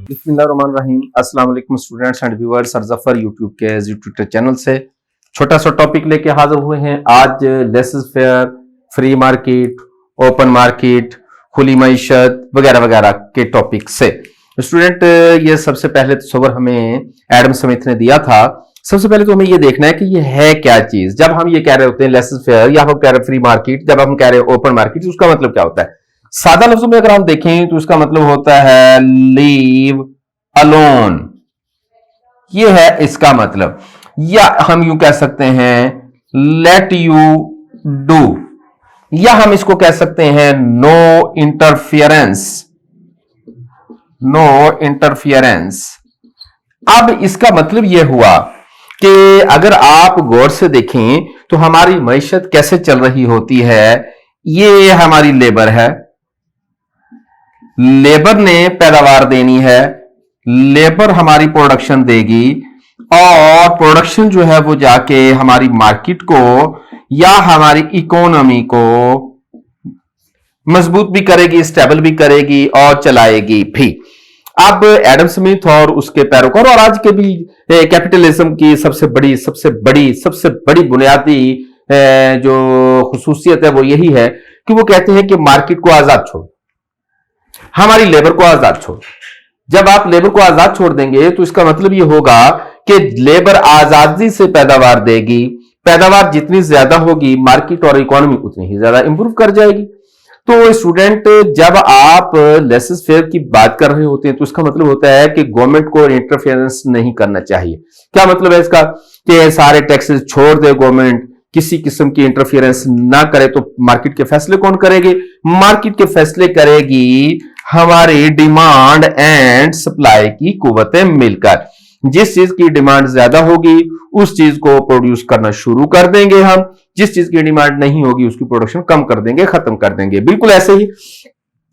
बिस्मिल्लाहिर्रहमानिर्रहीम। अस्सलाम वालेकुम students and viewers. Sir Zafar YouTube के यूट्यूब चैनल से छोटा सा टॉपिक लेके हाजिर हुए हैं आज। Laces fair, free market, open market, खुली मईशत वगैरह वगैरह के टॉपिक से। स्टूडेंट, ये सबसे पहले तस्वर हमें एडम स्मिथ ने दिया था। सबसे पहले तो हमें ये देखना है कि ये है क्या चीज। जब हम ये कह रहे होते हैं लेसेस फेयर या हम कह रहे हैं फ्री मार्केट, जब हम कह रहे हैं ओपन मार्केट, उसका मतलब क्या होता है? सादा लफ्जों में अगर हम देखें तो इसका मतलब होता है लीव अलोन। ये है इसका मतलब। या हम यूं कह सकते हैं लेट यू डू, या हम इसको कह सकते हैं नो इंटरफियरेंस। No interference. अब इसका मतलब यह हुआ कि अगर आप गौर से देखें तो हमारी मईशत कैसे चल रही होती है। ये हमारी लेबर है, लेबर ने पैदावार देनी है, लेबर हमारी प्रोडक्शन देगी और प्रोडक्शन जो है वो जाके हमारी मार्केट को या हमारी इकोनॉमी को मजबूत भी करेगी, स्टेबल भी करेगी और चलाएगी भी। अब एडम स्मिथ और उसके पैरोकार और आज के भी कैपिटलिज्म की सबसे बड़ी बुनियादी जो खुसूसियत है वो यही है कि वो कहते हैं कि मार्केट को आजाद छोड़ो, हमारी लेबर को आजाद छोड़ो। जब आप लेबर को आजाद छोड़ देंगे तो इसका मतलब यह होगा कि लेबर आजादी से पैदावार देगी। पैदावार जितनी ज्यादा होगी, मार्केट और इकोनॉमी उतनी ही ज्यादा इंप्रूव कर जाएगी। तो स्टूडेंट, जब आप लेसेस फेयर की बात कर रहे होते हैं तो इसका मतलब होता है कि गवर्नमेंट को इंटरफेरेंस नहीं करना चाहिए। क्या मतलब है इसका? कि सारे टैक्सेस छोड़ दे गवर्नमेंट, किसी किस्म की इंटरफेरेंस ना करे। तो मार्केट के फैसले कौन करेगी? मार्केट के फैसले करेगी हमारी डिमांड एंड सप्लाई की कुव्वतें मिलकर। जिस चीज की डिमांड ज्यादा होगी उस चीज को प्रोड्यूस करना शुरू कर देंगे हम, जिस चीज की डिमांड नहीं होगी उसकी प्रोडक्शन कम कर देंगे, खत्म कर देंगे। बिल्कुल ऐसे ही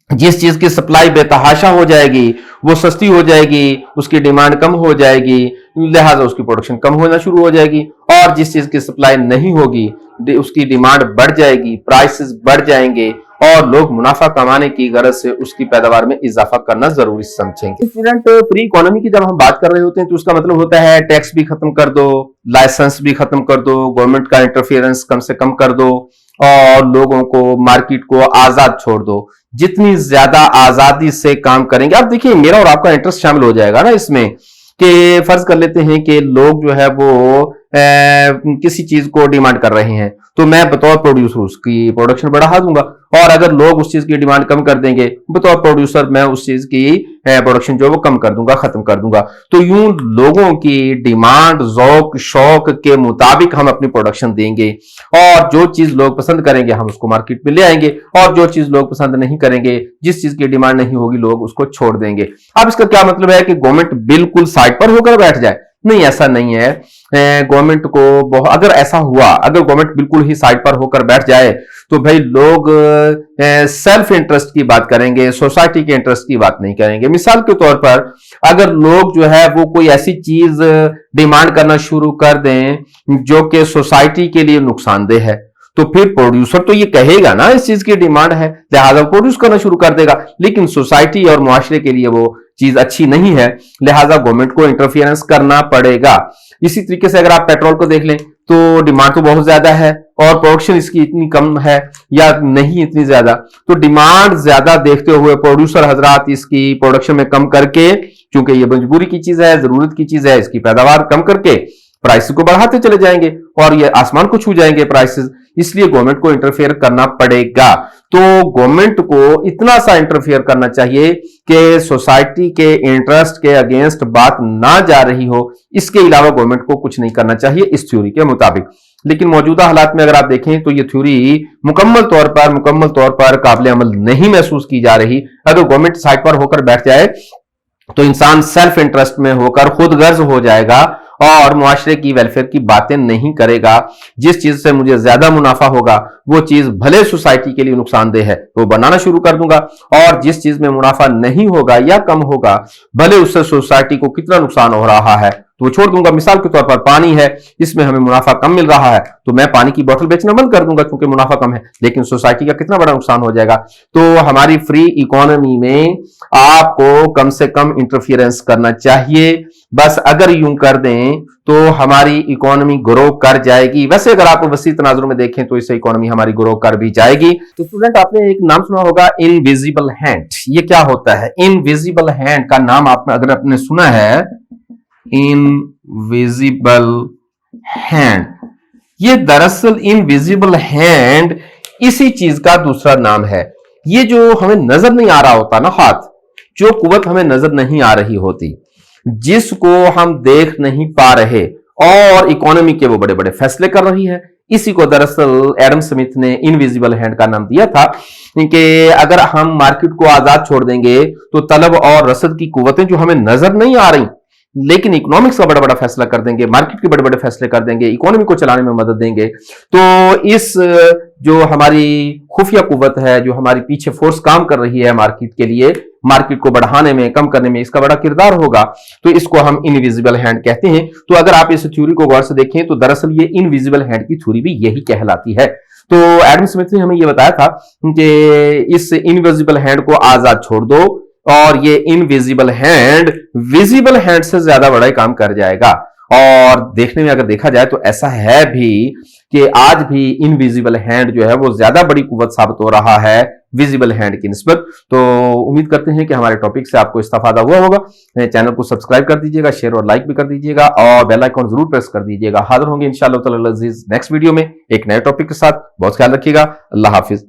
जिस चीज की सप्लाई बेतहाशा हो जाएगी, वो सस्ती हो जाएगी, उसकी डिमांड कम हो जाएगी, लिहाजा उसकी प्रोडक्शन कम होना शुरू हो जाएगी। और जिस चीज की सप्लाई नहीं होगी उसकी डिमांड बढ़ जाएगी, प्राइसेस बढ़ जाएंगे और लोग मुनाफा कमाने की गरज से उसकी पैदावार में इजाफा करना जरूरी समझेंगे। स्टूडेंट, फ्री इकोनॉमी की जब हम बात कर रहे होते हैं तो उसका मतलब होता है टैक्स भी खत्म कर दो, लाइसेंस भी खत्म कर दो, गवर्नमेंट का इंटरफेरेंस कम से कम कर दो और लोगों को, मार्केट को आजाद छोड़ दो। जितनी ज्यादा आजादी से काम करेंगे, अब देखिए मेरा और आपका इंटरेस्ट शामिल हो जाएगा ना इसमें। कि फर्ज कर लेते हैं कि लोग जो है वो किसी चीज को डिमांड कर रहे हैं तो मैं बतौर प्रोड्यूसर उसकी प्रोडक्शन बढ़ा दूंगा, और अगर लोग उस चीज की डिमांड कम कर देंगे बतौर प्रोड्यूसर मैं उस चीज की प्रोडक्शन जो है वो कम कर दूंगा, खत्म कर दूंगा। तो यूं लोगों की डिमांड, ज़ौक, शौक के मुताबिक हम अपनी प्रोडक्शन देंगे और जो चीज लोग पसंद करेंगे हम उसको मार्केट में ले आएंगे और जो चीज लोग पसंद नहीं करेंगे, जिस चीज की डिमांड नहीं होगी, लोग उसको छोड़ देंगे। अब इसका क्या मतलब है कि गवर्नमेंट बिल्कुल साइड पर होकर बैठ जाए? नहीं, ऐसा नहीं है। गवर्नमेंट को अगर ऐसा हुआ, अगर गवर्नमेंट बिल्कुल ही साइड पर होकर बैठ जाए तो भाई लोग सेल्फ इंटरेस्ट की बात करेंगे, सोसाइटी के इंटरेस्ट की बात नहीं करेंगे। मिसाल के तौर पर अगर लोग जो है वो कोई ऐसी चीज डिमांड करना शुरू कर दें जो कि सोसाइटी के लिए नुकसानदेह है तो फिर प्रोड्यूसर तो ये कहेगा ना इस चीज की डिमांड है, लिहाजा प्रोड्यूस करना शुरू कर देगा। लेकिन सोसाइटी और मुआशरे के लिए वो चीज अच्छी नहीं है, लिहाजा गवर्नमेंट को इंटरफियरेंस करना पड़ेगा। इसी तरीके से अगर आप पेट्रोल को देख लें तो डिमांड तो बहुत ज्यादा है और प्रोडक्शन इसकी इतनी कम है या नहीं इतनी ज्यादा, तो डिमांड ज्यादा देखते हुए प्रोड्यूसर हजरात इसकी प्रोडक्शन में कम करके, क्योंकि ये मजबूरी की चीज है, जरूरत की चीज है, इसकी पैदावार कम करके प्राइस को बढ़ाते चले जाएंगे और ये आसमान को छू जाएंगे प्राइसेस। इसलिए गवर्नमेंट को इंटरफेयर करना पड़ेगा। तो गवर्नमेंट को इतना सा इंटरफेयर करना चाहिए कि सोसाइटी के इंटरेस्ट के अगेंस्ट बात ना जा रही हो। इसके अलावा गवर्नमेंट को कुछ नहीं करना चाहिए इस थ्योरी के मुताबिक। लेकिन मौजूदा हालात में अगर आप देखें तो ये थ्योरी मुकम्मल तौर पर काबिल अमल नहीं महसूस की जा रही। अगर गवर्नमेंट साइड पर होकर बैठ जाए तो इंसान सेल्फ इंटरेस्ट में होकर खुद गर्ज हो जाएगा और मुआशरे की वेलफेयर की बातें नहीं करेगा। जिस चीज से मुझे ज्यादा मुनाफा होगा वो चीज भले सोसाइटी के लिए नुकसानदेह है वो बनाना शुरू कर दूंगा, और जिस चीज में मुनाफा नहीं होगा या कम होगा, भले उससे सोसाइटी को कितना नुकसान हो रहा है तो वो छोड़ दूंगा। मिसाल के तौर पर पानी है, इसमें हमें मुनाफा कम मिल रहा है, तो मैं पानी की बोतल बेचना बंद कर दूंगा क्योंकि मुनाफा कम है, लेकिन सोसाइटी का कितना बड़ा नुकसान हो जाएगा। तो हमारी फ्री इकोनॉमी में आपको कम से कम इंटरफियरेंस करना चाहिए। बस अगर यूं कर दें तो हमारी इकोनॉमी ग्रो कर जाएगी। वैसे अगर आप वसी तनाजुर में देखें तो इससे इकोनॉमी हमारी ग्रो कर भी जाएगी। तो स्टूडेंट, आपने एक नाम सुना होगा, इनविजिबल हैंड। ये क्या होता है? इनविजिबल हैंड का नाम अगर आपने सुना है, इनविजिबल हैंड, ये दरअसल इनविजिबल हैंड इसी चीज का दूसरा नाम है। ये जो हमें नजर नहीं आ रहा होता ना हाथ, जो कुव्वत हमें नजर नहीं आ रही होती, जिसको हम देख नहीं पा रहे और इकोनॉमी के वो बड़े बड़े फैसले कर रही है, इसी को दरअसल एडम स्मिथ ने इनविजिबल हैंड का नाम दिया था कि अगर हम मार्केट को आजाद छोड़ देंगे तो तलब और रसद की कुव्वतें जो हमें नजर नहीं आ रही लेकिन इकोनॉमिक्स का बड़ा बड़ा फैसला कर देंगे, मार्केट के बड़े बड़े फैसले कर देंगे, इकोनॉमी को चलाने में मदद देंगे। तो इस जो हमारी खुफिया कुव्वत है, जो हमारी पीछे फोर्स काम कर रही है मार्केट के लिए, मार्केट को बढ़ाने में, कम करने में इसका बड़ा किरदार होगा, तो इसको हम इनविजिबल हैंड कहते हैं। तो अगर आप इस थ्योरी को गौर से देखें तो दरअसल ये इनविजिबल हैंड की थ्योरी भी यही कहलाती है। तो एडम स्मिथ ने हमें यह बताया था कि इस इनविजिबल हैंड को आजाद छोड़ दो और ये इनविजिबल हैंड विजिबल हैंड से ज्यादा बड़ा ही काम कर जाएगा। और देखने में अगर देखा जाए तो ऐसा है भी कि आज भी इनविजिबल हैंड जो है वो ज्यादा बड़ी कुव्वत साबित हो रहा है विजिबल हैंड की निस्बत। तो उम्मीद करते हैं कि हमारे टॉपिक से आपको इस्तेफादा हुआ होगा। चैनल को सब्सक्राइब कर दीजिएगा, शेयर और लाइक भी कर दीजिएगा और बेल आइकॉन जरूर प्रेस कर दीजिएगा। हाजिर होंगे इंशाअल्लाह ताला अज़ीज नेक्स्ट वीडियो में एक नए टॉपिक के साथ। बहुत ख्याल रखिएगा। अल्लाह हाफिज।